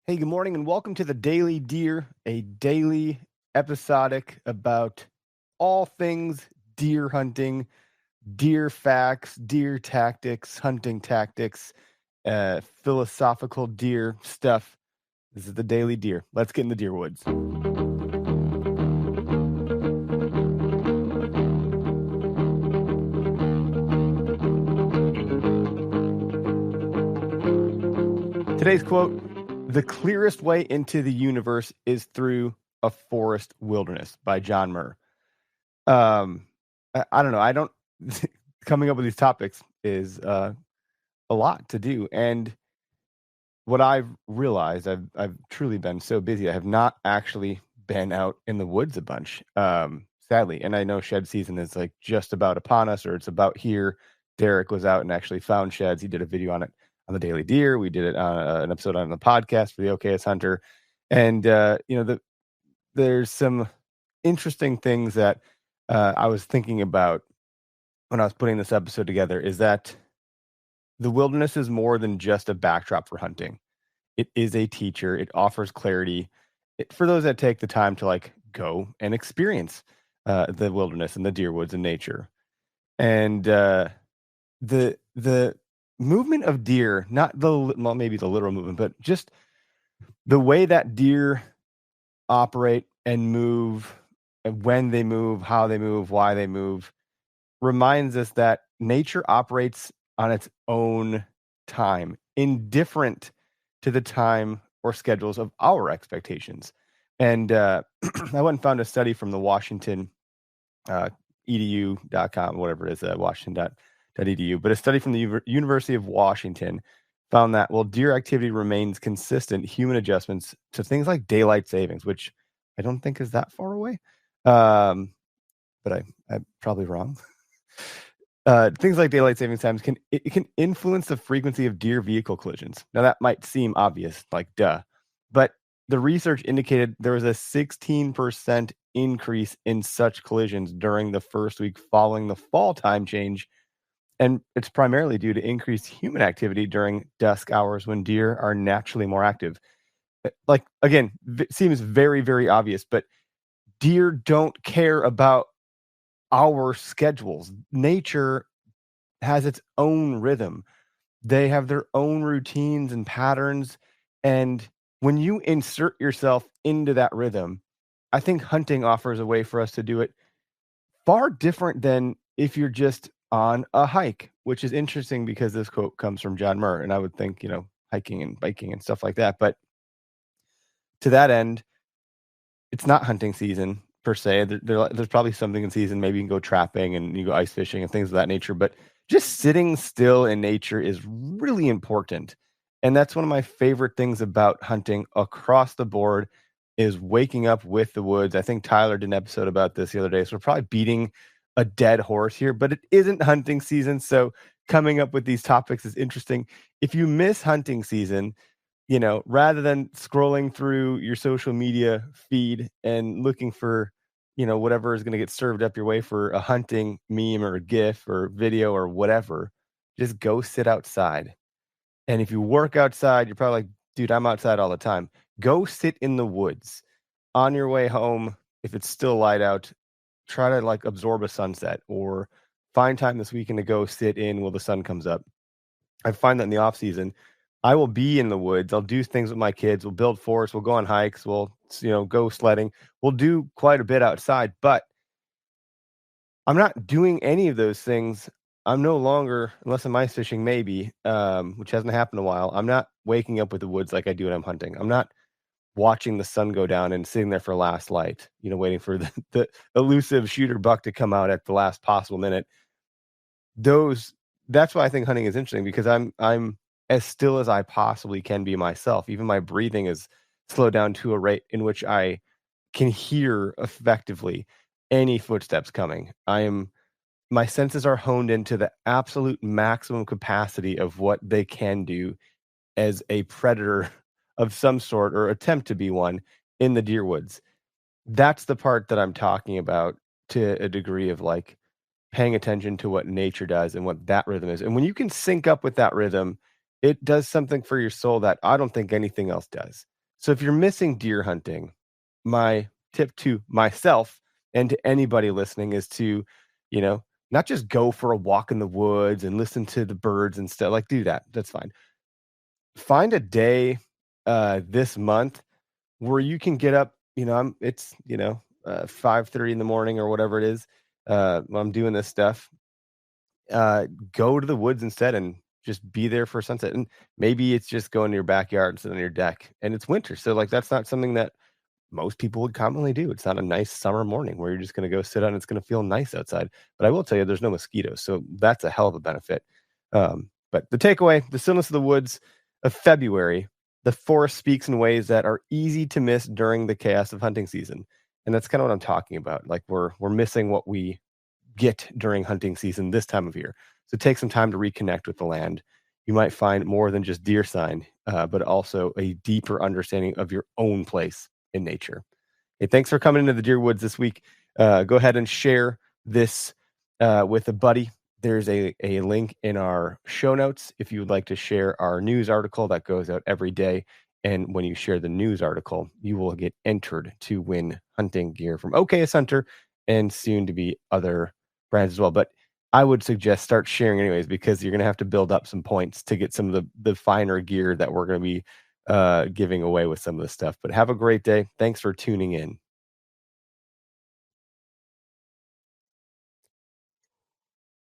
Hey, good morning, and welcome to the Daily Deer, a daily episodic about all things deer hunting, deer facts, deer tactics, hunting tactics, philosophical deer stuff. This is the Daily Deer. Let's get in the deer woods. Today's quote: "The clearest way into the universe is through a forest wilderness," by John Muir. I don't know. I don't coming up with these topics is a lot to do, and what I've realized, I've truly been so busy. I have not actually been out in the woods a bunch, sadly. And I know shed season is like just about upon us, or it's about here. Derek was out and actually found sheds. He did a video on it on the Daily Deer. We did it on an episode on the podcast for the OKS Hunter, and there's some interesting things that I was thinking about when I was putting this episode together. Is that the wilderness is more than just a backdrop for hunting. It is a teacher. It offers clarity for those that take the time to like go and experience the wilderness and the deer woods and nature. And the movement of deer, not maybe the literal movement, but just the way that deer operate and move, and when they move, how they move, why they move, reminds us that nature operates on its own time, indifferent to the time or schedules of our expectations. And I went and found a study from the Washington edu.com, whatever it is, Washington.edu, but a study from the University of Washington found that while deer activity remains consistent, human adjustments to things like daylight savings, which I don't think is that far away, but I'm probably wrong. Things like daylight savings times can influence the frequency of deer vehicle collisions. Now that might seem obvious, like duh, but the research indicated there was a 16% increase in such collisions during the first week following the fall time change, and it's primarily due to increased human activity during dusk hours when deer are naturally more active. Like again, seems very, very obvious, but deer don't care about our schedules. Nature has its own rhythm. They have their own routines and patterns. And when you insert yourself into that rhythm, I think hunting offers a way for us to do it far different than if you're just on a hike, which is interesting because this quote comes from John Muir. And I would think, hiking and biking and stuff like that. But to that end, it's not hunting season per se. There's probably something in season. Maybe you can go trapping and you go ice fishing and things of that nature. But just sitting still in nature is really important. And that's one of my favorite things about hunting across the board is waking up with the woods. I think Tyler did an episode about this the other day. So we're probably beating a dead horse here, but it isn't hunting season. So coming up with these topics is interesting. If you miss hunting season, rather than scrolling through your social media feed and looking for, whatever is going to get served up your way for a hunting meme or a GIF or video or whatever, just go sit outside. And if you work outside, you're probably like, dude, I'm outside all the time. Go sit in the woods on your way home. If it's still light out, try to like absorb a sunset or find time this weekend to go sit in while the sun comes up. I find that in the off season, I will be in the woods. I'll do things with my kids. We'll build forests. We'll go on hikes. We'll, go sledding. We'll do quite a bit outside, but I'm not doing any of those things. I'm no longer, unless I'm ice fishing, maybe, which hasn't happened in a while. I'm not waking up with the woods like I do when I'm hunting. I'm not watching the sun go down and sitting there for last light, waiting for the elusive shooter buck to come out at the last possible minute. That's why I think hunting is interesting, because I'm as still as I possibly can be myself. Even my breathing is slowed down to a rate in which I can hear effectively any footsteps coming. My senses are honed into the absolute maximum capacity of what they can do as a predator of some sort, or attempt to be one, in the deer woods. That's the part that I'm talking about, to a degree of like paying attention to what nature does and what that rhythm is. And when you can sync up with that rhythm, it does something for your soul that I don't think anything else does. So if you're missing deer hunting, my tip to myself and to anybody listening is to, you know, not just go for a walk in the woods and listen to the birds and stuff. Like, do that. That's fine. Find a day this month where you can get up, it's 5:30 in the morning or whatever it is, when I'm doing this stuff, go to the woods instead and just be there for sunset. And maybe it's just go into your backyard and sit on your deck, and it's winter, so, like, that's not something that most people would commonly do. It's not a nice summer morning where you're just gonna go sit out and it's gonna feel nice outside. But I will tell you there's no mosquitoes, so that's a hell of a benefit. But the takeaway, the stillness of the woods of February, the forest speaks in ways that are easy to miss during the chaos of hunting season. And that's kinda what I'm talking about. Like, we're missing what we get during hunting season this time of year. So take some time to reconnect with the land. You might find more than just deer sign, but also a deeper understanding of your own place in nature. Hey, thanks for coming into the Deer Woods this week. Go ahead and share this with a buddy. There's a link in our show notes if you would like to share our news article that goes out every day. And when you share the news article, you will get entered to win hunting gear from OKS Hunter and soon to be other brands as well. But I would suggest start sharing anyways, because you're going to have to build up some points to get some of the finer gear that we're going to be giving away with some of this stuff. But have a great day. Thanks for tuning in.